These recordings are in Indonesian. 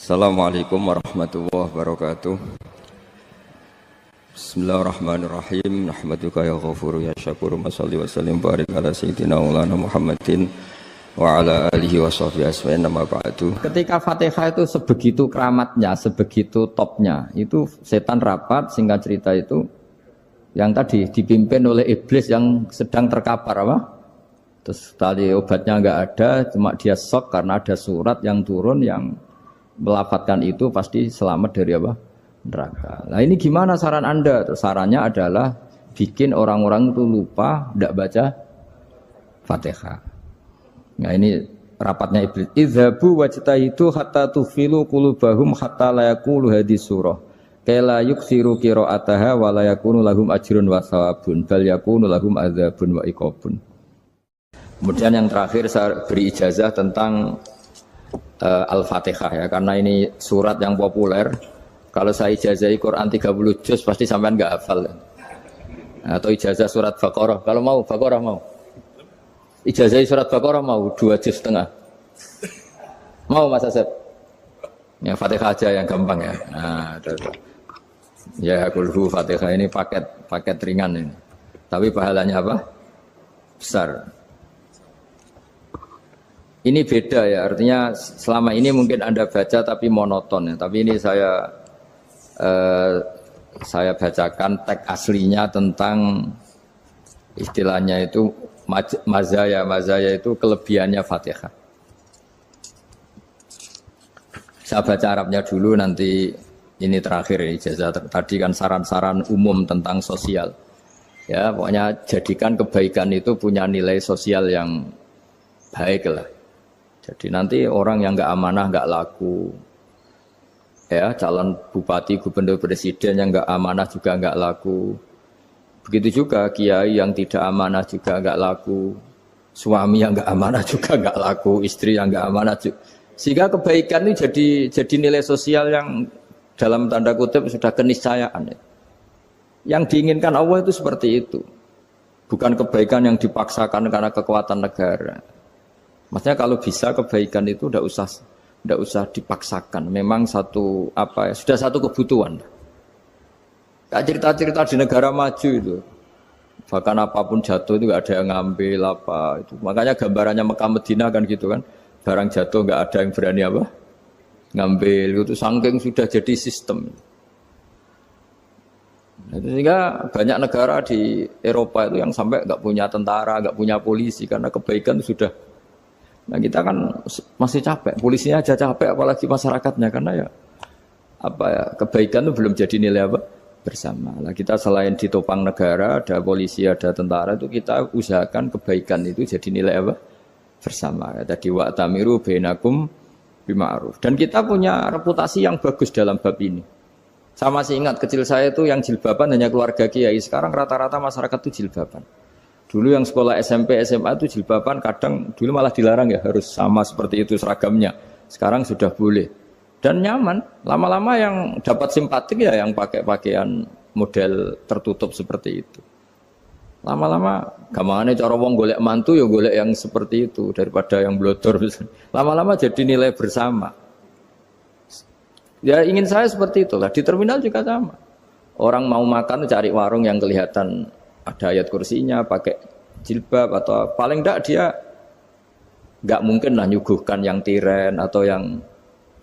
Assalamualaikum warahmatullahi wabarakatuh. Bismillahirrahmanirrahim. Nahmaduka ya ghafuru ya syakuru. Mashalli wa sallim barik ala sayyidina maulana Muhammadin wa ala alihi wa sahbihi asma'in nama ba'du. Ketika Fatihah itu sebegitu keramatnya, sebegitu topnya, itu setan rapat, singkat cerita itu yang tadi dipimpin oleh iblis yang sedang terkapar apa? Terus tali obatnya enggak ada, cuma dia shock karena ada surat yang turun yang melafatkan itu pasti selamat dari apa? Neraka. Nah ini gimana saran Anda? Sarannya adalah bikin orang-orang itu lupa, tidak baca Fatihah. Nah ini rapatnya iblis. Idzabu wajtahidu hatta tufilu qulubahum hatta la yaqulu hadhihi surah. Kala yuksiru qira'ataha wa la yakunu lahum ajrun wa thawabun bal yakunu lahum adzabun wa iqabun. Kemudian yang terakhir saya beri ijazah tentang Al-Fatihah ya, karena ini surat yang populer. Kalau saya ijazahi Quran 30 juz pasti sampean enggak hafal. Atau ijazah surat Baqarah, kalau mau Baqarah mau. Ijazahi surat Baqarah mau 2 juz setengah. Mau Mas Asep? Ya Fatihah aja yang gampang ya. Nah, ya kulhu Fatihah ini paket ringan ini. Tapi pahalanya apa? Besar. Ini beda ya, artinya selama ini mungkin Anda baca tapi monoton ya. Tapi ini saya bacakan teks aslinya tentang istilahnya itu mazaya itu kelebihannya Fatihah. Saya baca Arabnya dulu, nanti ini terakhir ijazah tadi kan saran-saran umum tentang sosial. Ya, pokoknya jadikan kebaikan itu punya nilai sosial yang baik lah. Jadi nanti orang yang nggak amanah nggak laku, ya calon bupati, gubernur, presiden yang nggak amanah juga nggak laku. Begitu juga kiai yang tidak amanah juga nggak laku, suami yang nggak amanah juga nggak laku, istri yang nggak amanah juga. Sehingga kebaikan ini jadi nilai sosial yang dalam tanda kutip sudah keniscayaan. Yang diinginkan Allah itu seperti itu, bukan kebaikan yang dipaksakan karena kekuatan negara. Maksudnya kalau bisa kebaikan itu tidak usah dipaksakan. Memang sudah satu kebutuhan. Kayak cerita-cerita di negara maju itu, bahkan apapun jatuh itu nggak ada yang ngambil apa itu. Makanya gambarannya Mekah Medina kan gitu kan, barang jatuh nggak ada yang berani apa ngambil itu, saking sudah jadi sistem. Sehingga banyak negara di Eropa itu yang sampai nggak punya tentara, nggak punya polisi karena kebaikan itu sudah. Nah kita kan masih capek, polisinya aja capek apalagi masyarakatnya, karena ya kebaikan itu belum jadi nilai apa bersama. Nah kita selain ditopang negara, ada polisi, ada tentara, itu kita usahakan kebaikan itu jadi nilai apa bersama. Tadi wa'tamiru bainakum bima'ruf. Dan kita punya reputasi yang bagus dalam bab ini. Saya masih ingat kecil saya itu yang jilbaban hanya keluarga kiai, sekarang rata-rata masyarakat itu jilbaban. Dulu yang sekolah SMP, SMA itu jilbaban kadang dulu malah dilarang ya, harus sama seperti itu seragamnya. Sekarang sudah boleh. Dan nyaman. Lama-lama yang dapat simpatik ya yang pakai pakaian model tertutup seperti itu. Lama-lama gamane cara wong golek mantu ya golek yang seperti itu daripada yang blodor. Lama-lama jadi nilai bersama. Ya ingin saya seperti itulah. Di terminal juga sama. Orang mau makan cari warung yang kelihatan ada ayat kursinya, pakai jilbab, atau paling enggak dia enggak mungkin lah nyuguhkan yang tiren atau yang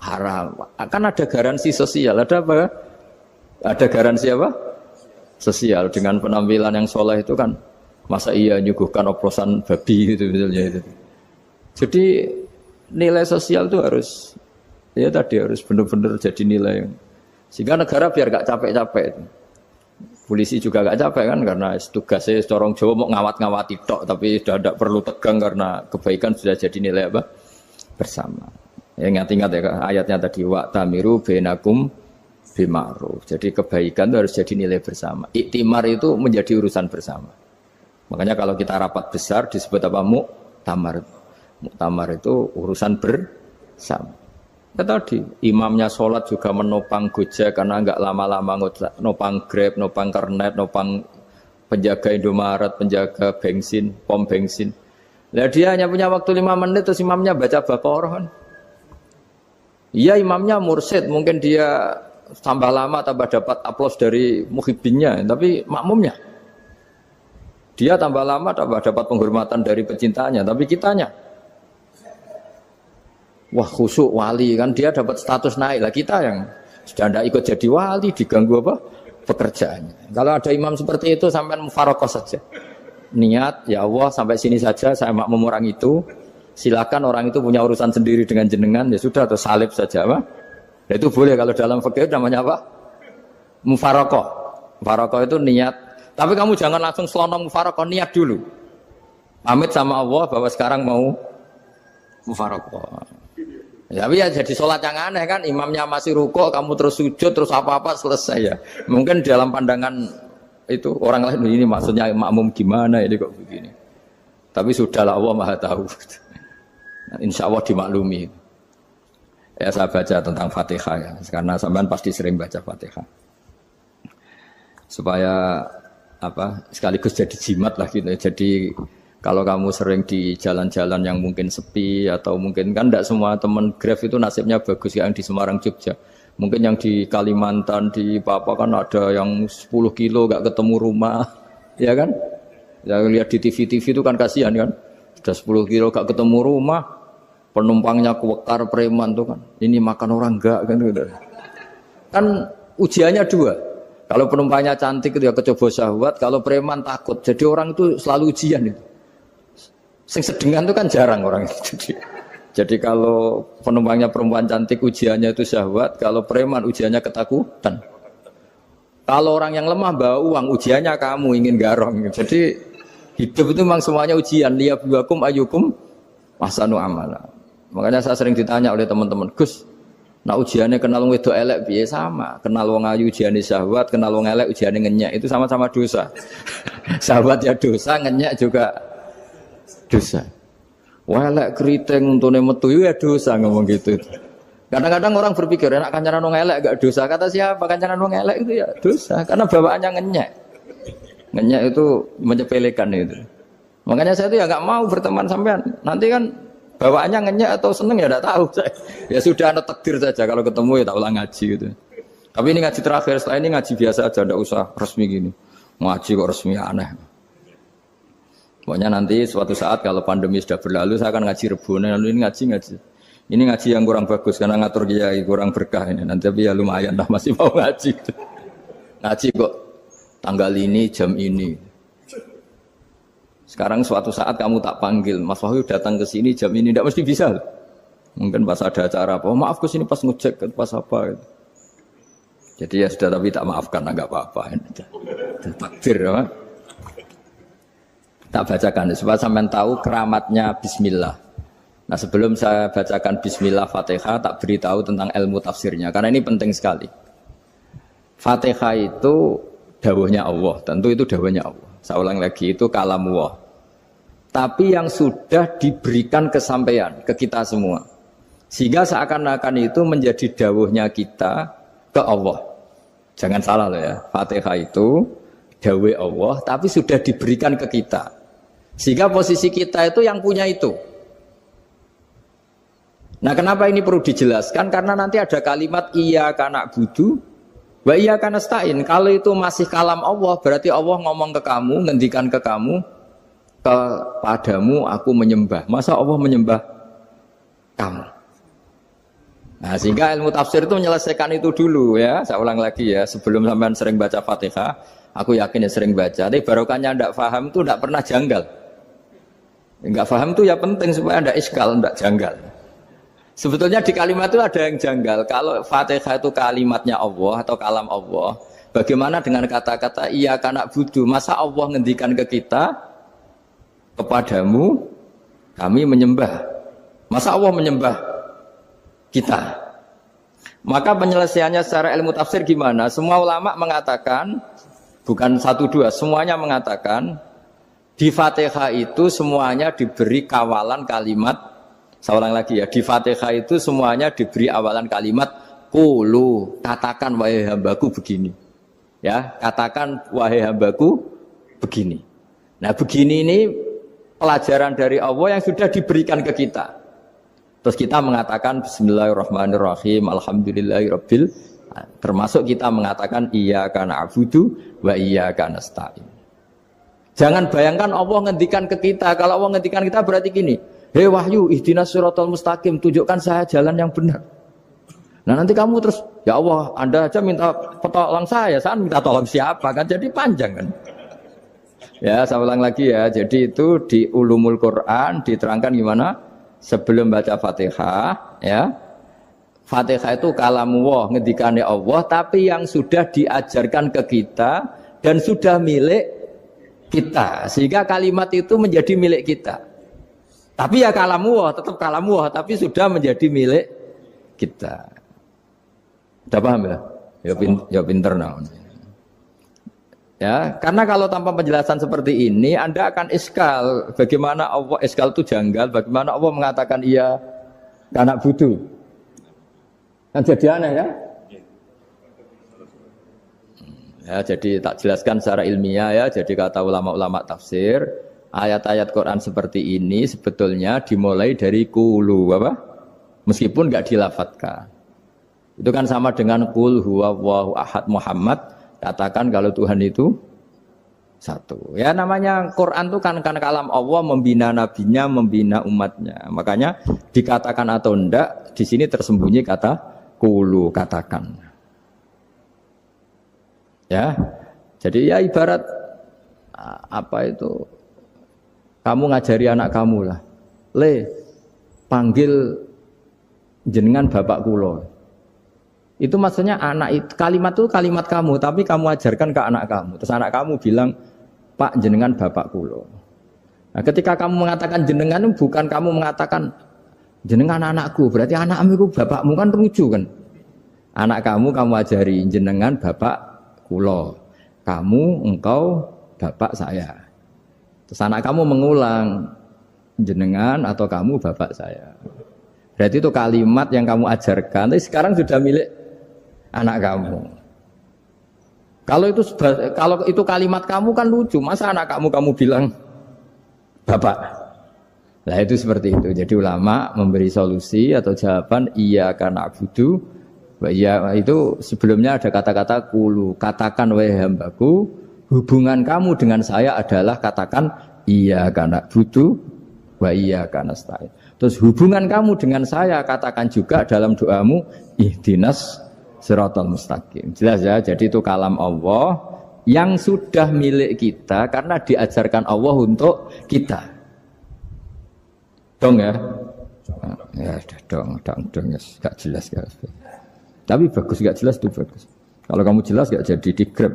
haram. Akan ada garansi sosial, ada apa? Ada garansi apa? Sosial dengan penampilan yang soleh itu kan, masa iya nyuguhkan oplosan babi gitu misalnya itu. Jadi nilai sosial itu harus benar-benar jadi nilai. Sehingga negara biar enggak capek-capek itu. Polisi juga gak capek kan, karena tugasnya seorang Jawa mau ngawat-ngawati tok, tapi sudah tidak perlu tegang karena kebaikan sudah jadi nilai apa bersama. Ya, ingat-ingat ya ayatnya tadi, wa'tamiru bainakum bima'ruf. Jadi kebaikan itu harus jadi nilai bersama. Iktimar itu menjadi urusan bersama. Makanya kalau kita rapat besar disebut apa? Muktamar. Muktamar itu urusan bersama. Ya tadi, imamnya sholat juga menopang Gojek karena enggak lama-lama nopang Grab, nopang Kernet, nopang penjaga Indomaret, penjaga bensin, pom bensin. Nah dia hanya punya waktu 5 menit terus imamnya baca Baqarah kan. Iya imamnya mursyid, mungkin dia tambah lama tambah dapat aplaus dari muhibbinnya, tapi makmumnya dia tambah lama tambah dapat penghormatan dari pecintanya, tapi kitanya wah khusyuk wali kan dia dapat status naik lah, kita yang sudah tidak ikut jadi wali diganggu apa pekerjaannya. Kalau ada imam seperti itu sampai mufarokoh saja, niat ya Allah sampai sini saja saya makmum orang itu, silakan orang itu punya urusan sendiri dengan jenengan ya sudah, atau salib saja apa. Nah, itu boleh kalau dalam fikih namanya apa? Mufarokoh. Mufarokoh itu niat. Tapi kamu jangan langsung selonong mufarokoh, niat dulu. Pamit sama Allah bahwa sekarang mau mufarokoh. Ya, tapi ya jadi sholat yang aneh kan, imamnya masih rukuk, kamu terus sujud, terus apa-apa selesai ya. Mungkin dalam pandangan itu orang lain ini maksudnya makmum gimana ini kok begini. Tapi sudahlah Allah Maha tahu. Nah, insya Allah dimaklumi. Ya saya baca tentang Fatihah ya, karena sampean pasti sering baca Fatihah. Supaya apa sekaligus jadi jimat lah gitu. Jadi kalau kamu sering di jalan-jalan yang mungkin sepi atau mungkin kan tidak semua teman Grab itu nasibnya bagus yang di Semarang Jogja. Mungkin yang di Kalimantan di Papua kan ada yang 10 kilo gak ketemu rumah, ya kan? Ya lihat di TV-TV itu kan kasihan kan. Sudah 10 kilo gak ketemu rumah. Penumpangnya kuwekar preman tuh kan, ini makan orang enggak kan gitu. Kan ujiannya dua, kalau penumpangnya cantik itu ya kecoba syahwat, kalau preman takut, jadi orang itu selalu ujian itu. Sing sedengan itu kan jarang orang itu. Jadi kalau penumpangnya perempuan cantik ujiannya itu syahwat, kalau preman ujiannya ketakutan. Kalau orang yang lemah bawa uang ujiannya kamu ingin garong. Jadi hidup itu memang semuanya ujian. Liyabluwakum ayyukum ahsanu amala. Makanya saya sering ditanya oleh teman-teman, Gus, nah ujiannya kenal wong wedok elek piye? Sama, kenal wong ayu ujiannya syahwat, kenal wong elek ujiannya ngenyek, itu sama-sama dosa. Syahwat ya dosa, ngenyek juga dosa. Wah elek keriting untune metu ya dosa ngomong gitu. Kadang-kadang orang berpikir enak kancanan wong elek gak dosa. Kata siapa kancanan wong elek itu ya dosa, karena bawaannya ngenyek. Ngenyek itu menyepelekan itu. Makanya saya itu ya nggak mau berteman sampean. Nanti kan bawaannya ngenyek atau seneng ya tidak tahu saya. Ya sudah ada takdir saja, kalau ketemu ya tak ulang ngaji gitu. Tapi ini ngaji terakhir, setelah ini ngaji biasa aja, tidak usah resmi gini. Ngaji kok resmi aneh. Pokoknya nanti suatu saat kalau pandemi sudah berlalu saya akan ngaji Rebone, lalu ini ngaji. Ini ngaji yang kurang bagus karena ngatur kiai kurang berkah ini. Nanti tapi ya lumayan lah masih mau ngaji. Ngaji kok tanggal ini jam ini. Sekarang suatu saat kamu tak panggil, Mas Wahyu datang ke sini jam ini, tidak mesti bisa. Mungkin pas ada acara apa, oh, maaf ke sini pas ngecek, pas apa. Gitu. Jadi ya sudah, tapi tak maafkan, enggak apa-apa. Takdir, ya. Tak bacakan, supaya sampean tahu keramatnya Bismillah. Nah sebelum saya bacakan Bismillah Fatihah, tak beritahu tentang ilmu tafsirnya, karena ini penting sekali. Fatihah itu dawuhnya Allah, tentu itu dawuhnya Allah. Saya ulang lagi, itu kalamullah. Tapi yang sudah diberikan kesampaian ke kita semua. Sehingga seakan-akan itu menjadi dawuhnya kita ke Allah. Jangan salah loh ya, Fatihah itu dawuh Allah, tapi sudah diberikan ke kita. Sehingga posisi kita itu yang punya itu. Nah kenapa ini perlu dijelaskan? Karena nanti ada kalimat iyyaka na'budu wa iyyaka nasta'in. Kalau itu masih kalam Allah, berarti Allah ngomong ke kamu, ngendikan ke kamu, kepadamu aku menyembah. Masa Allah menyembah kamu? Nah, sehingga ilmu tafsir itu menyelesaikan itu dulu ya. Saya ulang lagi ya, sebelum sampean sering baca Fatihah, aku yakin ya sering baca. Tapi barokahnya tidak paham itu tidak pernah janggal. Enggak paham itu ya penting supaya tidak iskal, tidak janggal. Sebetulnya di kalimat itu ada yang janggal. Kalau Fatihah itu kalimatnya Allah atau kalam Allah, bagaimana dengan kata-kata iyyaka na'budu? Masa Allah ngendikan ke kita, kepadamu kami menyembah. Masa Allah menyembah kita? Maka penyelesaiannya secara ilmu tafsir gimana? Semua ulama mengatakan, bukan satu dua, semuanya mengatakan di Fatihah itu semuanya diberi kawalan kalimat. Saya ulang lagi ya, di Fatihah itu semuanya diberi awalan kalimat qulu, katakan wahai hambaku begini. Ya, katakan wahai hambaku begini. Nah, begini ini pelajaran dari Allah yang sudah diberikan ke kita. Terus kita mengatakan bismillahirrahmanirrahim, alhamdulillahirabbil, termasuk kita mengatakan iyyaka na'budu wa iyyaka nasta'in. Jangan bayangkan Allah ngendikan ke kita. Kalau Allah ngendikan kita berarti gini, hei wahyu ihdinas siratal mustaqim, tunjukkan saya jalan yang benar. Nah nanti kamu terus, ya Allah, Anda aja minta tolong saya minta tolong siapa kan? Jadi panjang kan? Ya, saya ulang lagi ya. Jadi itu di Ulumul Quran diterangkan gimana? Sebelum baca Fatihah, ya. Fatihah itu kalamullah, ngendikane Allah, tapi yang sudah diajarkan ke kita dan sudah milik kita. Sehingga kalimat itu menjadi milik kita. Tapi ya kalamullah, tetap kalamullah, tapi sudah menjadi milik kita. Sudah paham ya? Ya pinter nah. Ya, karena kalau tanpa penjelasan seperti ini, Anda akan iskal. Bagaimana Allah, iskal itu janggal, bagaimana Allah mengatakan iya karena butuh. Kan jadi aneh ya? Ya, jadi tak jelaskan secara ilmiah ya. Jadi kata ulama-ulama tafsir, ayat-ayat Quran seperti ini sebetulnya dimulai dari qulu apa? Meskipun enggak dilafatkan. Itu kan sama dengan qul huwallahu ahad Muhammad, katakan kalau Tuhan itu satu. Ya namanya Quran itu kan kalam Allah, membina nabinya, membina umatnya. Makanya dikatakan atau enggak, di sini tersembunyi kata qulu, katakan. Ya. Jadi ya ibarat apa itu? Kamu ngajari anak kamu lah. Panggil jenengan bapak kula. Itu maksudnya anak itu, kalimat itu kalimat kamu, tapi kamu ajarkan ke anak kamu. Terus anak kamu bilang, Pak jenengan bapak kulo. Nah, ketika kamu mengatakan jenengan, bukan kamu mengatakan jenengan anakku, berarti anakmu itu bapakmu, kan lucu kan? Anak kamu ajari jenengan bapak kulo. Kamu, engkau, bapak saya. Terus anak kamu mengulang, jenengan atau kamu bapak saya. Berarti itu kalimat yang kamu ajarkan, tapi sekarang sudah milik anak kamu. Kalau itu kalimat kamu kan lucu, masa anak kamu bilang bapak. Nah itu seperti itu. Jadi ulama memberi solusi atau jawaban iyyaka na'budu wa iya, itu sebelumnya ada kata-kata qulu, katakan wahai hambaku, hubungan kamu dengan saya adalah katakan iyyaka na'budu wa iyyaka nasta'in. Terus hubungan kamu dengan saya katakan juga dalam doamu ihdinas siratal mustaqim. Jelas ya, jadi itu kalam Allah yang sudah milik kita karena diajarkan Allah untuk kita. Dong ya? Ya sudah dong ya, gak jelas gak. Tapi bagus, gak jelas itu bagus. Kalau kamu jelas gak jadi digrab,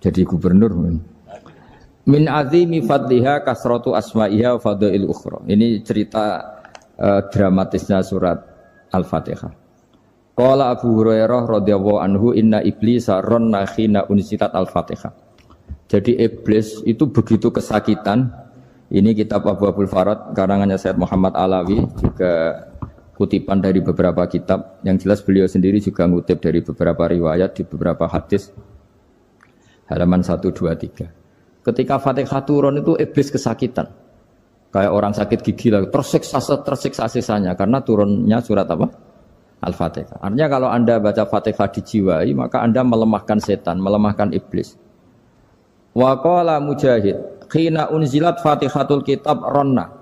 jadi gubernur. Min azimi fadliha kasratu asma'iha wa fadail ukhra. Ini cerita dramatisnya surat Al-Fatihah. Qala Abu Hurairah radhiyallahu anhu inna iblisa ranna khina unsitat Al-Fatihah. Jadi iblis itu begitu kesakitan. Ini kitab Abu Abul Farad karangannya Syed Muhammad Alawi, juga kutipan dari beberapa kitab. Yang jelas beliau sendiri juga ngutip dari beberapa riwayat di beberapa hadis. Halaman 123. Ketika Fatihah turun itu iblis kesakitan. Kayak orang sakit gigi lah, tersiksa sisanya karena turunnya surat apa? Al-Fatihah. Artinya kalau Anda baca Fatihah dijiwai, maka Anda melemahkan setan, melemahkan iblis. Wa qala Mujahid, khina unzilat Fatihatul Kitab ronna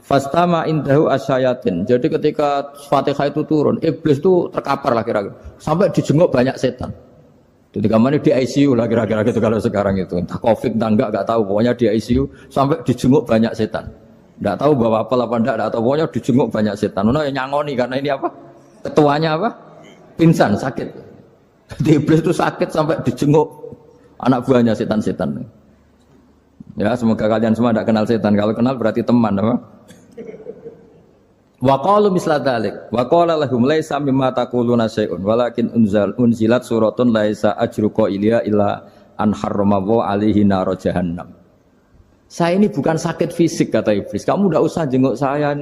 fastama indahu asyayatin. Jadi ketika Fatihah itu turun, iblis itu terkapar lah kira-kira. Sampai dijenguk banyak setan. Jadi kemana di ICU lah kira-kira gitu kalau sekarang itu. Entah COVID entah enggak tahu, pokoknya di ICU sampai dijenguk banyak setan. Enggak tahu bawa apa enggak tahu, pokoknya dijenguk banyak setan. Ono yang nyangoni karena ini apa? Ketuanya apa? Pingsan, sakit. Jadi iblis itu sakit sampai dijenguk anak buahnya setan-setan. Ya, semoga kalian semua tidak kenal setan. Kalau kenal berarti teman, apa? Wa qalu misla dzalik. Wa qala lahum laisa mimma taquluna syai'un walakin unzilat suratun laisa ajruqa ilya illa an harrama alaihi nar jahannam. Saya ini bukan sakit fisik kata iblis. Kamu tidak usah jenguk saya,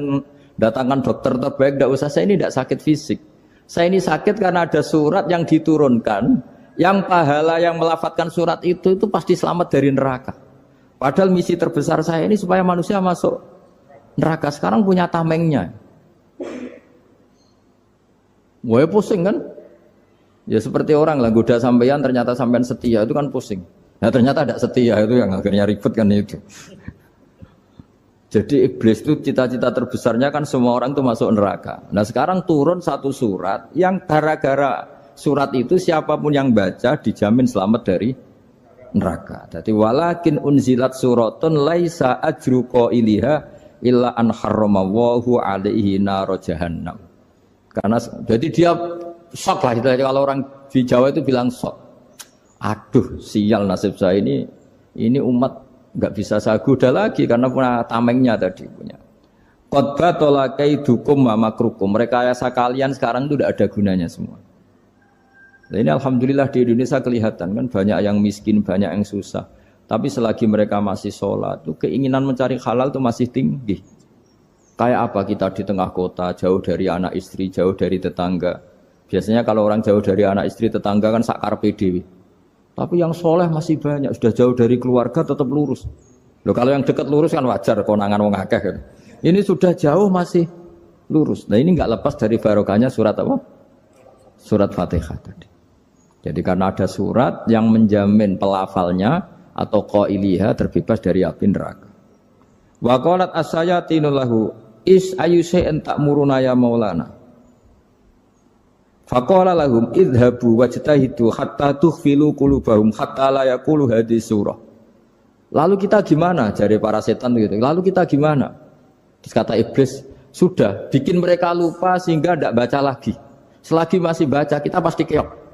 datangkan dokter terbaik, tidak usah. Saya ini tidak sakit fisik. Saya ini sakit karena ada surat yang diturunkan, yang pahala yang melafatkan surat itu pasti selamat dari neraka. Padahal misi terbesar saya ini supaya manusia masuk neraka. Sekarang punya tamengnya. Wah pusing kan? Ya seperti orang lah goda sampean ternyata sampean setia itu kan pusing. Nah ternyata tidak setia itu yang akhirnya ribet kan itu. Jadi iblis itu cita-cita terbesarnya kan semua orang itu masuk neraka. Nah sekarang turun satu surat yang gara-gara surat itu siapapun yang baca dijamin selamat dari neraka. Jadi walakin unzilat suratun laisa ajru qailiha illa an harramallahu alaihi nar jahannam. Karena jadi dia shock lah itu kalau orang di Jawa itu bilang shock. Aduh, sial nasib saya ini umat nggak bisa saya goda lagi karena punya tamengnya tadi punya. Qad tolakaidukum wa makrukum. Rekayasa kalian sekarang itu tidak ada gunanya semua. Nah, ini alhamdulillah di Indonesia kelihatan kan banyak yang miskin, banyak yang susah. Tapi selagi mereka masih sholat, tuh keinginan mencari halal itu masih tinggi. Kayak apa kita di tengah kota, jauh dari anak istri, jauh dari tetangga. Biasanya kalau orang jauh dari anak istri, tetangga kan sakar PDW. Tapi yang soleh masih banyak, sudah jauh dari keluarga tetap lurus. Loh kalau yang dekat lurus kan wajar, konangan wong akeh kan. Ini sudah jauh masih lurus. Nah ini nggak lepas dari barokahnya surat apa? Surat Fatihah tadi. Jadi karena ada surat yang menjamin pelafalnya atau qailiha terbebas dari api neraka. Wa qalat as-sayatinu lahu is ayyusai'in ta'muruna ya maulana. Faqala lahum idhabu wajtahidu hatta tukhfilu qulubahum hatta la yaqulu hadhihi surah. Lalu kita gimana? Jari para setan gitu. Lalu kita gimana? Terus kata iblis, sudah bikin mereka lupa sehingga tidak baca lagi. Selagi masih baca kita pasti keok.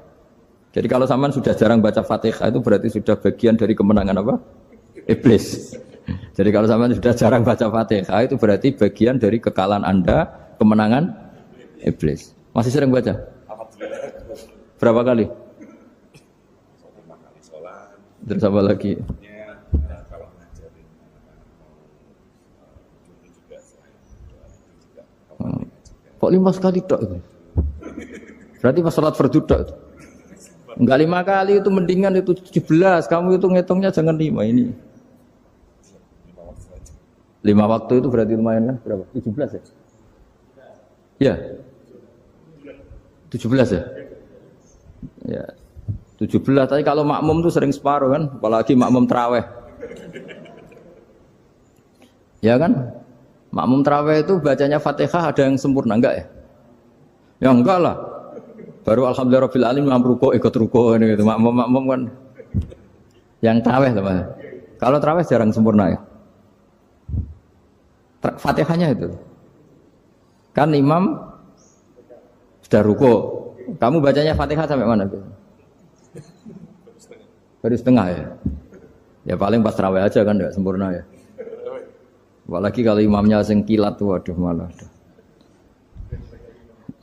Jadi kalau sampean sudah jarang baca Fatihah itu berarti sudah bagian dari kemenangan apa? Iblis. Jadi kalau sampean sudah jarang baca Fatihah itu berarti bagian dari kekalahan Anda, kemenangan iblis. Masih sering baca? Berapa kali? Terus apa lagi? Kok 5 kali tok? Berarti pas sholat fardu tok. Enggak 5 kali itu mendingan itu 17. Kamu itu ngitungnya jangan 5 ini. 5 waktu itu berarti lumayan kan? Berapa? 17 ya? Ya. 17 ya? Ya. 17 tapi kalau makmum tuh sering separuh kan, apalagi makmum tarawih. Ya kan? Makmum tarawih itu bacanya Fatihah ada yang sempurna enggak ya? Ya enggak lah. Baru alhamdulillah rabbil alamin ruko ikut ruko ini gitu. Makmum kan yang tarawih teman. Kalau tarawih jarang sempurna ya. Fatihahnya itu. Kan imam sudah ruko. Kamu bacanya Fatihah sampai mana? Baru setengah ya. Ya paling pas tarawih aja kan enggak sempurna ya. Apalagi kalau imamnya sing kilat tuh waduh malah.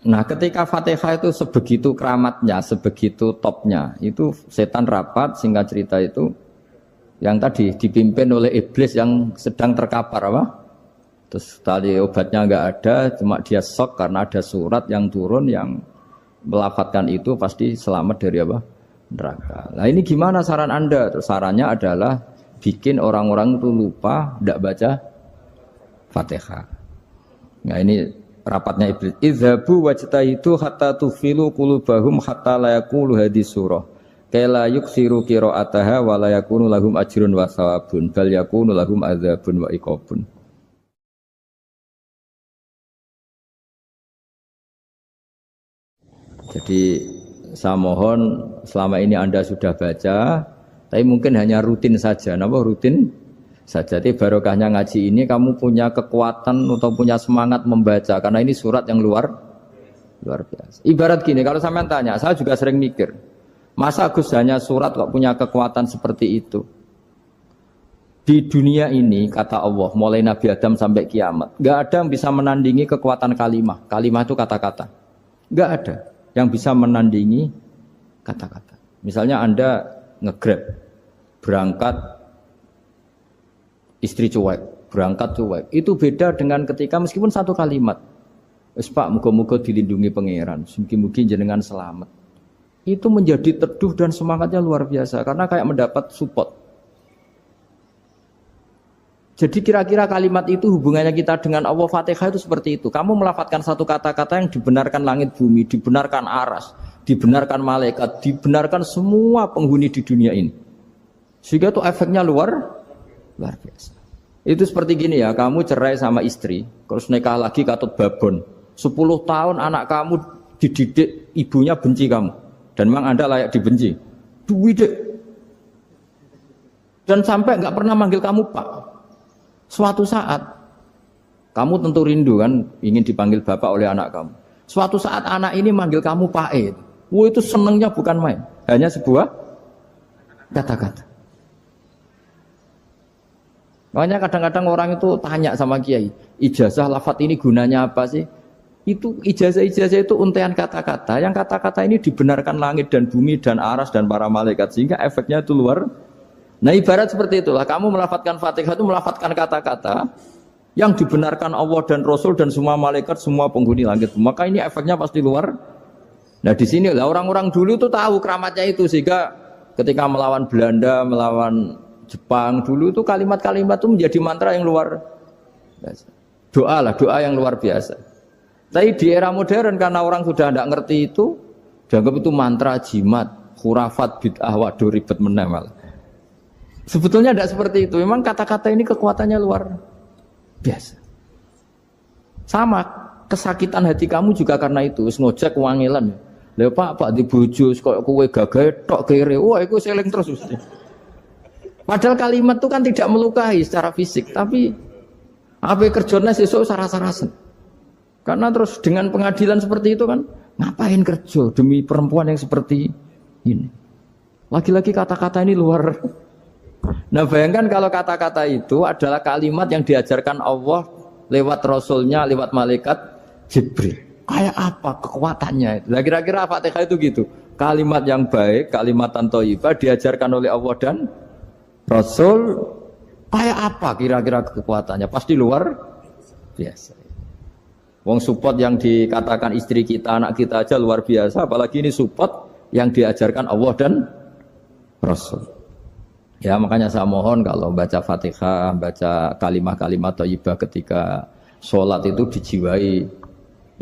Nah ketika Fatihah itu sebegitu keramatnya, sebegitu topnya, itu setan rapat singkat cerita itu yang tadi dipimpin oleh iblis yang sedang terkapar apa? Terus tadi obatnya enggak ada, cuma dia shock karena ada surat yang turun yang melafatkan itu pasti selamat dari apa? Neraka. Nah ini gimana saran Anda? Terus sarannya adalah bikin orang-orang itu lupa, tidak baca Fatihah. Nah ini rapatnya iblis. Idzabu wajtahidu hatta tufilu qulubahum hatta la yaqulu hadhihi surah. Kala yuksiru qira'ataha wa la yakunu lahum ajrun wa thawabun bal yakunu lahum adzabun wa iqabun. Jadi saya mohon selama ini Anda sudah baca, tapi mungkin hanya rutin saja. Napa rutin saja? Jadi barokahnya ngaji ini kamu punya kekuatan atau punya semangat membaca karena ini surat yang luar biasa. Ibarat gini, kalau sampean tanya, saya juga sering mikir, masa Gus hanya surat kok punya kekuatan seperti itu? Di dunia ini kata Allah, mulai Nabi Adam sampai kiamat, nggak ada yang bisa menandingi kekuatan kalimah. Kalimah itu kata-kata, nggak ada yang bisa menandingi kata-kata. Misalnya Anda nge-grab, berangkat istri cuek, berangkat cuek. Itu beda dengan ketika meskipun satu kalimat. Wes Pak, muga-muga dilindungi pangeran, mugi-mugi jenengan selamat. Itu menjadi teduh dan semangatnya luar biasa karena kayak mendapat support. Jadi kira-kira kalimat itu hubungannya kita dengan Allah Fatihah itu seperti itu. Kamu melafadzkan satu kata-kata yang dibenarkan langit bumi, dibenarkan aras, dibenarkan malaikat, dibenarkan semua penghuni di dunia ini. Sehingga itu efeknya luar biasa. Itu seperti gini ya, kamu cerai sama istri, terus nikah lagi katut babon. 10 tahun anak kamu dididik, ibunya benci kamu. Dan memang Anda layak dibenci. Dididik. Dan sampai nggak pernah manggil kamu Pak. Suatu saat, kamu tentu rindu kan, ingin dipanggil bapak oleh anak kamu. Suatu saat anak ini manggil kamu Pak E. Wah itu senengnya bukan main. Hanya sebuah kata-kata. Makanya kadang-kadang orang itu tanya sama kiai, ijazah lafadz ini gunanya apa sih? Itu ijazah-ijazah itu untaian kata-kata. Yang kata-kata ini dibenarkan langit dan bumi dan aras dan para malaikat. Sehingga efeknya itu luar. Nah ibarat seperti itulah, kamu melafadzkan Fatihah itu melafadzkan kata-kata yang dibenarkan Allah dan Rasul dan semua malaikat, semua penghuni langit. Maka ini efeknya pasti luar. Nah di sini lah orang-orang dulu itu tahu keramatnya itu, sehingga ketika melawan Belanda, melawan Jepang dulu itu kalimat-kalimat itu menjadi mantra yang luar biasa. Doa lah, doa yang luar biasa. Tapi di era modern karena orang sudah tidak ngerti itu, dianggap itu mantra, jimat, khurafat, bid'ah, waduh ribet menemal. Sebetulnya tidak seperti itu. Memang kata-kata ini kekuatannya luar biasa. Sama kesakitan hati kamu juga karena itu. Ngojek wangilan. Lha Pak di bojo kok kowe gagahe tok kere. Wah, iku seling terus mesti. Padahal kalimat itu kan tidak melukai secara fisik, tapi apa kerjanya sesuk saras-sarasen. Karena terus dengan pengadilan seperti itu kan, ngapain kerja demi perempuan yang seperti ini? Lagi-lagi kata-kata ini luar. Nah bayangkan kalau kata-kata itu adalah kalimat yang diajarkan Allah lewat Rasulnya, lewat malaikat Jibril. Kayak apa kekuatannya? Nah kira-kira Fatihah itu gitu. Kalimat yang baik, kalimatan thayyibah diajarkan oleh Allah dan Rasul. Kayak apa kira-kira kekuatannya? Pasti luar biasa. Wong support yang dikatakan istri kita, anak kita aja luar biasa. Apalagi ini support yang diajarkan Allah dan Rasul. Ya makanya saya mohon kalau baca Fatihah, baca kalimat-kalimat thayyibah ketika sholat itu dijiwai.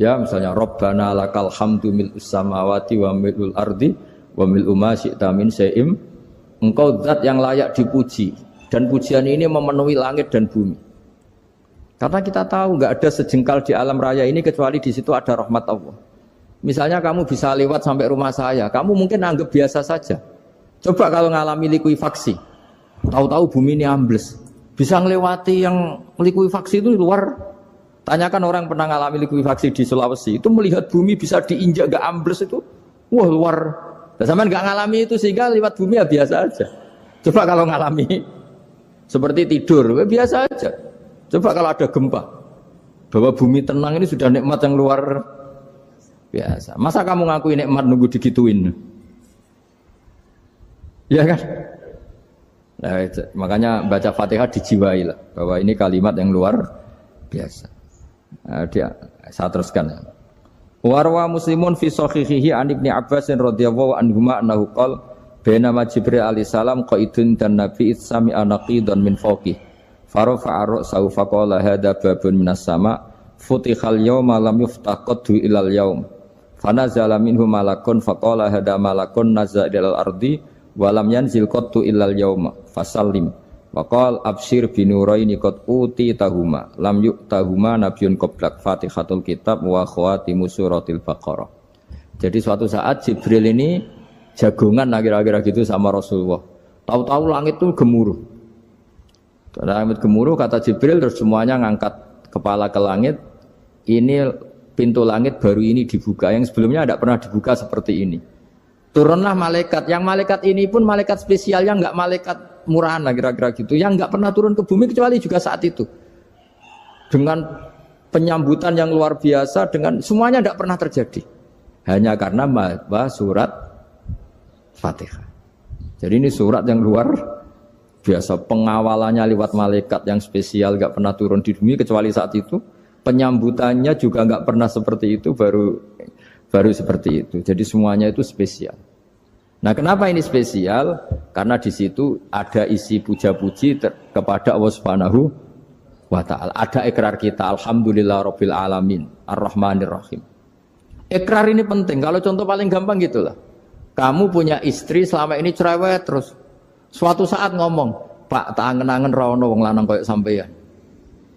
Ya misalnya Rabbana lakal hamdu mil'us samawati wa mil'ul ardi wa mil'u ma syi'ta min syai'im. Engkau zat yang layak dipuji dan pujian ini memenuhi langit dan bumi. Karena kita tahu nggak ada sejengkal di alam raya ini kecuali di situ ada rahmat Allah. Misalnya kamu bisa lewat sampai rumah saya, kamu mungkin anggap biasa saja. Coba kalau ngalami likuifaksi, tahu-tahu bumi ini ambles, bisa ngelewati yang likuifaksi itu luar. Tanyakan orang pernah ngalami likuifaksi di Sulawesi, itu melihat bumi bisa diinjak gak ambles itu, wah luar. Nah, sampean gak ngalami itu sehingga lewat bumi ya biasa aja. Coba kalau ngalami seperti tidur, biasa aja. Coba kalau ada gempa, bahwa bumi tenang ini sudah nikmat yang luar biasa. Masa kamu ngakui nikmat nunggu digituin? Ya kan? Nah, makanya baca Fatihah dijiwai lah bahwa ini kalimat yang luar biasa. Nah, saya teruskan. Warwa Muslimun fi sahihihi an Ibnu Abbas radhiyallahu anhuma annahu qala bainama Jibril alaihi salam qaidun dan Nabi sami anaqidan min fawqi farafa'a ra'sahu faqala hadza babun minas sama futihal yawma lam yuftaqadhu ilal yaum fanazala minhu malakun faqala hadza malakun nazala ilal ardi walam yanzil qattu illal yauma fasallim waqal absyir binuraini qad uti tahuma lam yu'tahuma nabiyyun qablak Fatihatul kitab wa khawatimu suratil baqarah. Jadi suatu saat Jibril ini jagongan kira-kira gitu sama Rasulullah. Tahu-tahu langit itu gemuruh. Langit gemuruh kata Jibril terus semuanya ngangkat kepala ke langit. Ini pintu langit baru ini dibuka yang sebelumnya tidak pernah dibuka seperti ini. Turunlah malaikat, yang malaikat ini pun malaikat spesial yang nggak malaikat murahan lah kira-kira gitu, yang nggak pernah turun ke bumi kecuali juga saat itu. Dengan penyambutan yang luar biasa, dengan semuanya tidak pernah terjadi. Hanya karena surat Fatihah. Jadi ini surat yang luar biasa, pengawalannya lewat malaikat yang spesial nggak pernah turun di bumi kecuali saat itu. Penyambutannya juga nggak pernah seperti itu, baru seperti itu. Jadi semuanya itu spesial. Nah, kenapa ini spesial? Karena di situ ada isi puja-puji kepada Allah Subhanahu wa ta'ala. Ada ikrar kita, alhamdulillah rabbil alamin, ar-rahmanir rahim. Ikrar ini penting. Kalau contoh paling gampang gitulah. Kamu punya istri selama ini cerewet terus. Suatu saat ngomong, "Pak, tak angen-angen ra ono wong lanang koyo sampeyan."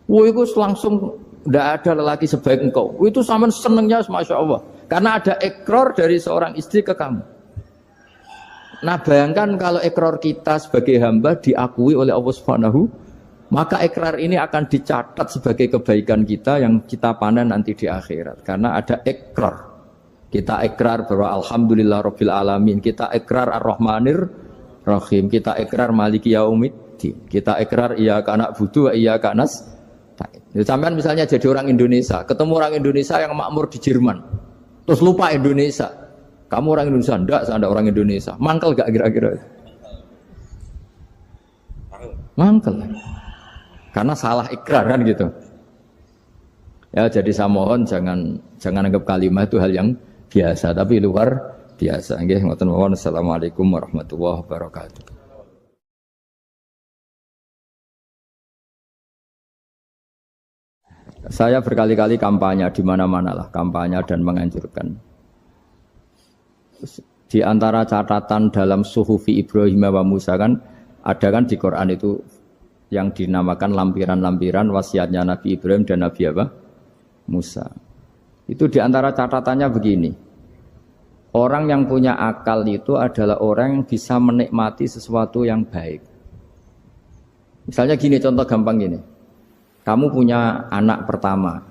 Wah, itu langsung ndak ada lelaki sebaik engkau. Itu sampean senengnya Masya Allah. Karena ada ikrar dari seorang istri ke kamu. Nah, bayangkan kalau ikrar kita sebagai hamba diakui oleh Allah Subhanahu, maka ikrar ini akan dicatat sebagai kebaikan kita yang kita panen nanti di akhirat. Karena ada ikrar. Kita ikrar bahwa alhamdulillah rabbil alamin. Kita ikrar ar-rahmanir rahim. Kita ikrar maliki yaumiddin. Kita ikrar iyyaka na'budu wa iyyaka nasta'in. Sampean misalnya jadi orang Indonesia, ketemu orang Indonesia yang makmur di Jerman. Terus lupa Indonesia. Kamu orang Indonesia? Enggak, saya enggak orang Indonesia. Mangkel gak kira-kira? Mangkel. Karena salah ikrar kan gitu. Ya, jadi saya mohon jangan anggap kalimat itu hal yang biasa, tapi luar biasa. Nggih, ngoten mawon. Assalamualaikum warahmatullahi wabarakatuh. Saya berkali-kali kampanye di mana-mana lah, kampanye dan menganjurkan. Di antara catatan dalam Suhufi Ibrahim wa Musa kan ada kan di Quran itu yang dinamakan lampiran-lampiran wasiatnya Nabi Ibrahim dan Nabi apa? Musa. Itu di antara catatannya begini. Orang yang punya akal itu adalah orang yang bisa menikmati sesuatu yang baik. Misalnya gini, contoh gampang gini. Kamu punya anak pertama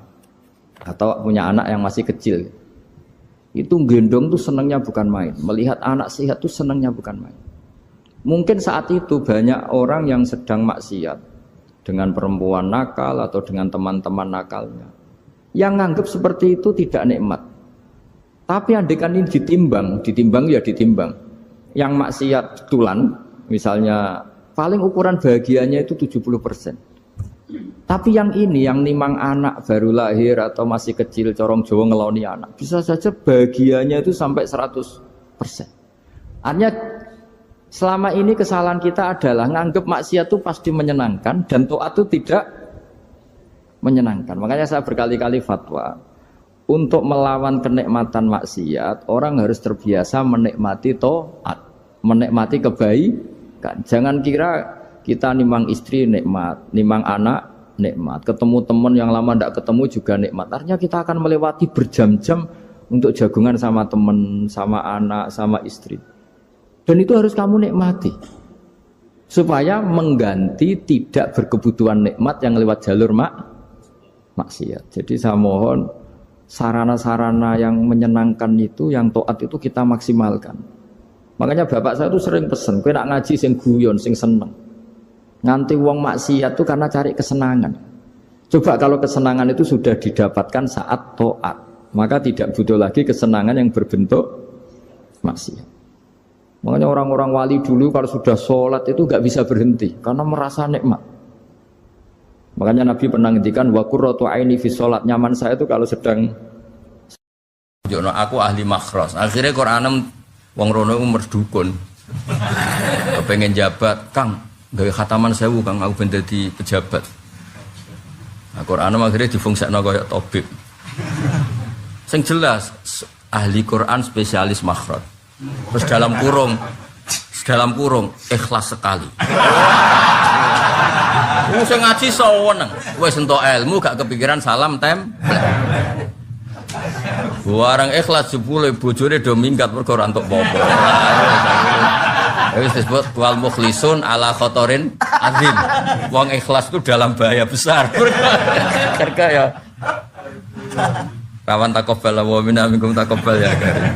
atau punya anak yang masih kecil. Itu gendong tuh senangnya bukan main. Melihat anak sehat tuh senangnya bukan main. Mungkin saat itu banyak orang yang sedang maksiat dengan perempuan nakal atau dengan teman-teman nakalnya. Yang nganggap seperti itu tidak nikmat. Tapi andaikan ini ditimbang ya ditimbang. Yang maksiat tulan, misalnya paling ukuran bahagianya itu 70%. Tapi yang ini, yang nimang anak baru lahir atau masih kecil, corong Jawa ngeloni anak, bisa saja bahagianya itu sampai 100%. Artinya selama ini kesalahan kita adalah nganggap maksiat itu pasti menyenangkan dan taat itu tidak menyenangkan. Makanya saya berkali-kali fatwa, untuk melawan kenikmatan maksiat, orang harus terbiasa menikmati taat, menikmati kebaikan. Jangan kira kita nimang istri nikmat, nimang anak nikmat, ketemu teman yang lama tidak ketemu juga nikmat. Artinya kita akan melewati berjam-jam untuk jagungan sama teman, sama anak, sama istri. Dan itu harus kamu nikmati. Supaya mengganti tidak berkebutuhan nikmat yang lewat jalur maksiat. Jadi saya mohon sarana-sarana yang menyenangkan itu, yang taat itu kita maksimalkan. Makanya bapak saya itu sering pesen, kowe nak ngaji sing guyon, sing seneng. Nganti wong maksiat itu karena cari kesenangan. Coba kalau kesenangan itu sudah didapatkan saat taat, maka tidak butuh lagi kesenangan yang berbentuk maksiat. Makanya orang-orang wali dulu kalau sudah sholat itu gak bisa berhenti karena merasa nikmat. Makanya Nabi pernah ngendikan wa qurratu aini fi sholat, nyaman saya itu kalau sedang jono aku ahli makhras. Akhirnya Quran wong rono umur dukun. Kepengen jabat, Kang, gawe khataman 1000 Kang, aku ben dadi pejabat. Nah, Quran akhirnya difungsikno kaya tabib. Sing jelas ahli Quran spesialis makhras. Terus dalam kurung ikhlas sekali. Sing ngaji seneng, wis entuk ilmu gak kepikiran salam tempel. Barang ikhlas jebule bojone do minggat mergo ora entuk apa-apa. Wis disebut wal mukhlisun ala khotorin azim. Wong ikhlas itu dalam bahaya besar. Karena ya rawan taqabbal wa minna minkum taqabbal ya karim.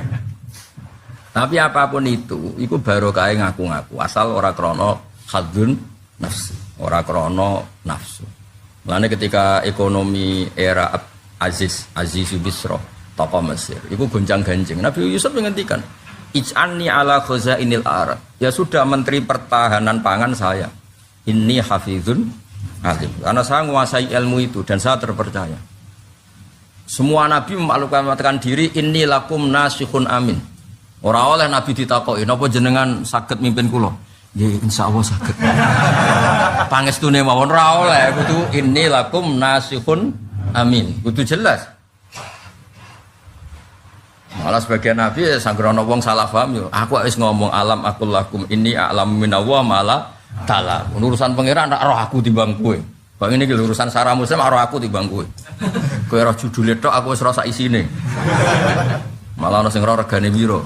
Tapi apapun itu barokah ngaku-ngaku asal ora krana hadzun nafsi, ora krana nafsu. Mulane ketika ekonomi era Aziz Bisra tokoh Mesir, iku gonjang-ganjing. Nabi Yusuf menghentikan, "Ij'alni ala khazainil ard." Ya sudah, menteri pertahanan pangan saya. Inni hafizun alim. Karena saya menguasai ilmu itu dan saya terpercaya. Semua nabi memaklumkan diri, inni lakum nasihun amin. Ora oleh nabi ditakoki, napa jenengan saged mimpin kula? Nggih, insyaallah saged. Pangestune mawon ora oleh kudu inni lakum nasihun amin. Kudu jelas. Malah sebagian nabi ya sanggrono wong salah paham yo. Aku wis ngomong alam akul lakum inni a'lamu minallah malah ta'ala. Urusan pangeran rak roh aku timbang kowe. Bang ini urusan sarah muslim roh aku timbang kowe. Kowe roh judule tok aku wis ora sak isine. Malah ana sing ora regane piro.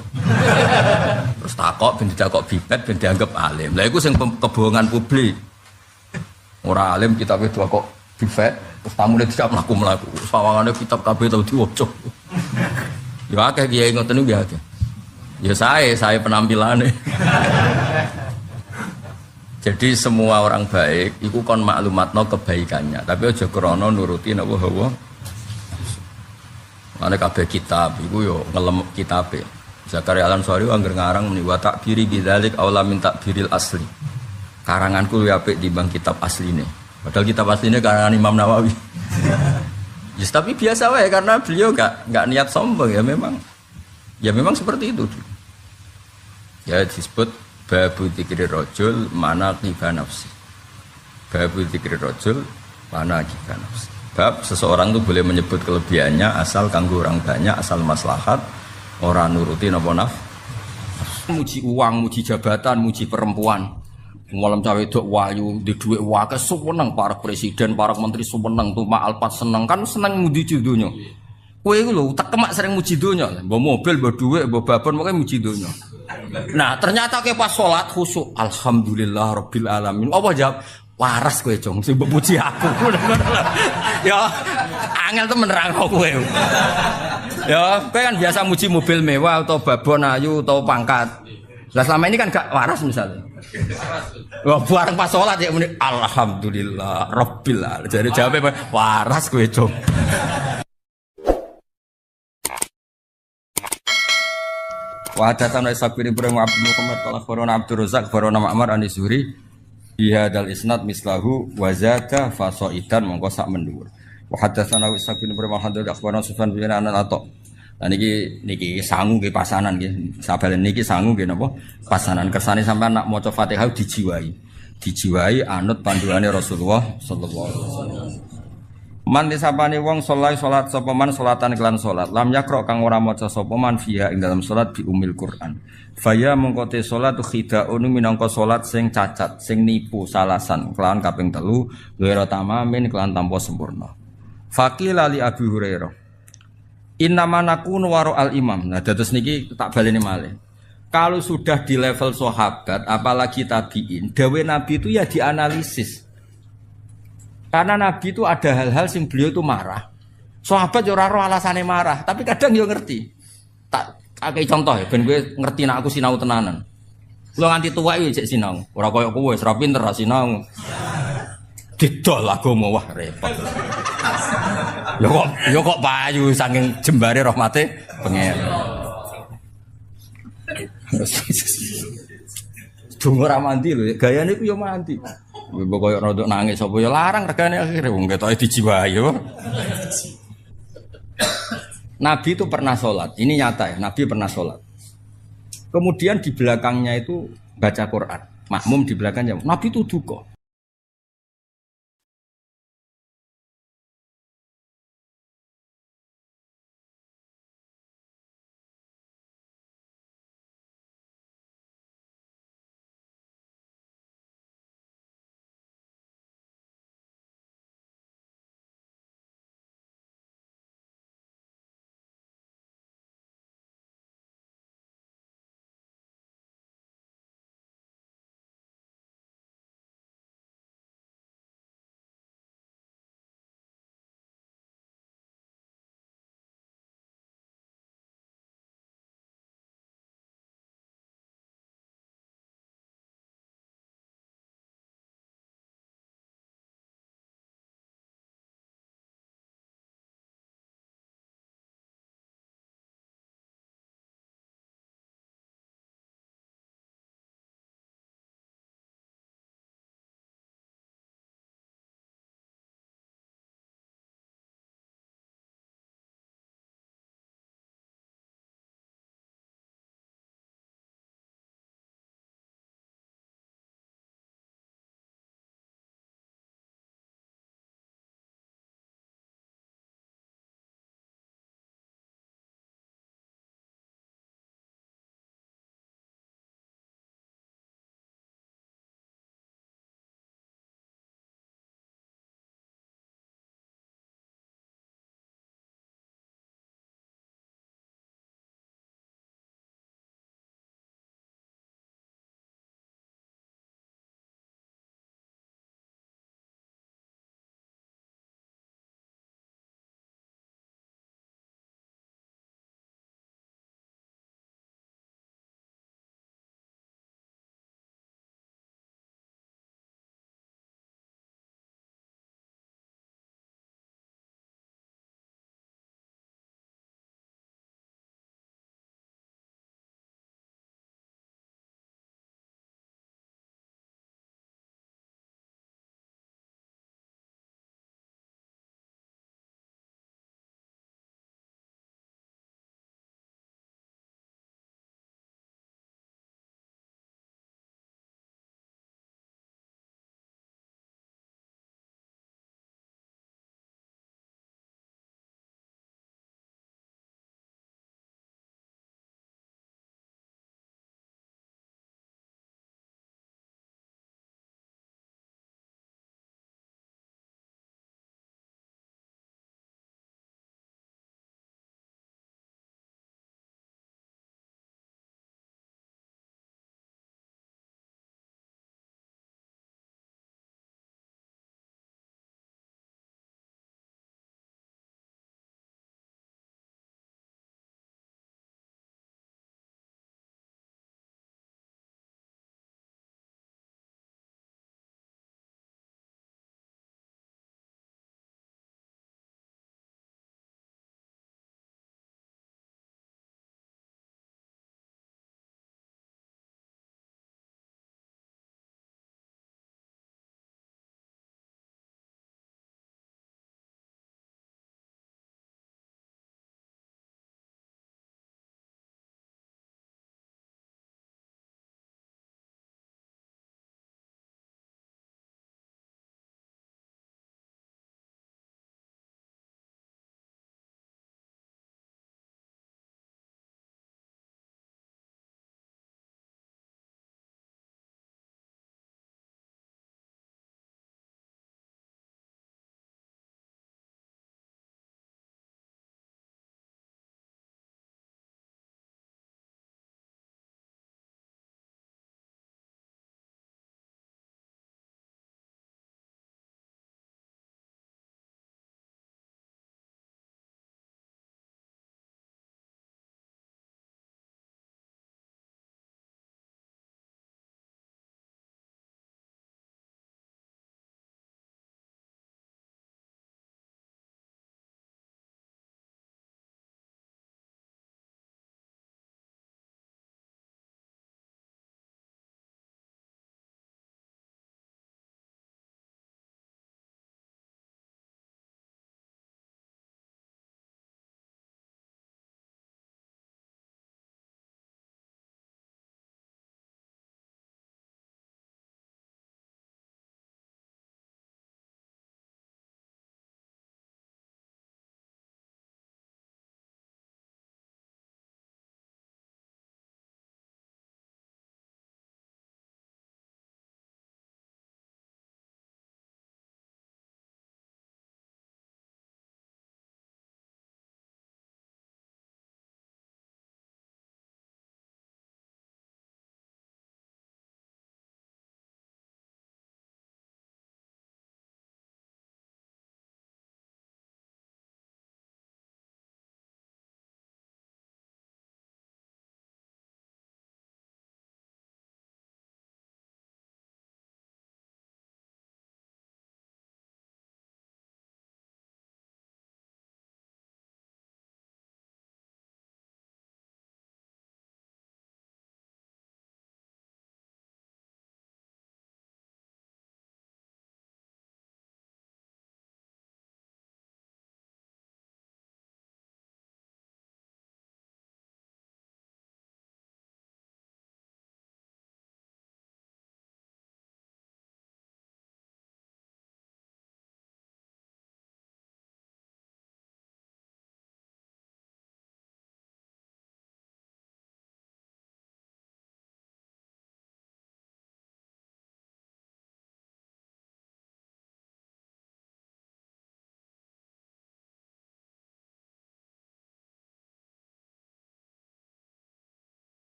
Terus takok ben ditakok bibet ben dianggap alim. Lah iku sing kebohongan publik. Ora alim kitabe kok bibet terus tamune tidak mlaku-mlaku. Sawangane kitab kabeh tau diwaca. Ya akeh kiai ngoten niku ya akeh. Ya saya penampilannya. Jadi semua orang baik iku kon maklumatno kebaikannya, tapi aja krana nuruti napa hawa. Ana kabeh kitab iku yo ngelem kitabe. Zakaria Al-Ansari angger ngarang muni wa takbiri bidzalik aula min takbiril asli. Karanganku luwih apik timbang kitab asline. Padahal kitab asline karangan Imam Nawawi. Yes, tapi biasa wae karena beliau enggak niat sombong ya memang seperti itu. Ya disebut babu dzikri rajul mana qifa nafsi. Babu dzikri rajul mana qifa nafsi. Bab seseorang itu boleh menyebut kelebihannya asal kanggo orang banyak, asal maslahat, ora nuruti napa nafsu. Muji uang, muji jabatan, muji perempuan. Malam cawe dok wayu di duit wakil seneng para presiden, para menteri seneng tuh ma'alpat seneng kan seneng muji dunia. Kue itu loh tak kemak sering muji dunia, bawa mobil, bawa duit, bawa babon makanya muji dunia. Nah ternyata ke pas sholat khusyuk, alhamdulillah rabbil alamin. Apa jawab? Waras kue cong, sih puji aku. Ya angel tuh menerang kue. Ya kue kan biasa muji mobil mewah atau babon ayu atau pangkat. Lah selama ini kan gak waras misalnya. Wah bareng pas sholat ya muni alhamdulillah rabbil alamin. Jadi jawabnya waras kowe cong. Wa hadatsana Ishaq bin Ibrahim Abdul Muhammad qala akhbarana Abdur Razzaq akhbarana Ma'mar an Zuhri bi hadzal isnad mislahu wa zata fasaidan mongko sak mendhuwur. Wa hadatsana Ishaq bin Ibrahim akhbarana Sufyan bin Anas. Nah niki sangu nggih pasanan nggih. Sabalen niki sangu nggih napa? Pasanan kersane sampean nak maca Fatihah dijiwai. Dijiwai anut panduane Rasulullah sallallahu alaihi wasallam. Man disapane wong salat sapa man salatan kelan salat. Lam yakra kang ora maca sapa man fiha ing dalam salat bi umil Quran. Faya mongko te salat khidaun minangka salat sing cacat, sing nipu salasan kelan kaping 3 ghairu tamamin kelan tanpa sempurna. Faqila li Abi Hurairah Innama nakunu waro al imam. Nah, terus niki tak baleni malih. Kalau sudah di level sahabat, apalagi tabiin, dawe Nabi itu ya dianalisis. Karena Nabi itu ada hal-hal sing beliau itu marah. Sahabat yo ora ro alasane marah, tapi kadang yo ngerti. Tak kei contoh ya, ben kowe ngerti nek aku sinau tenanan. Kula nganti tuwa iki jek sinau. Ora koyo kowe, ora pinter ra sinau. Didol agama wah repot. Yo kok payu saking jembare rahmate pengen. Dungo ra mandi lho, gayane ku yo mandi. Mbok koyo rodok nangis apa yo larang regane akhire wong ketoke dijiwai yo. Nabi itu pernah sholat, ini nyata ya, Nabi pernah sholat. Kemudian di belakangnya itu baca Quran, makmum di belakangnya, Nabi itu duka.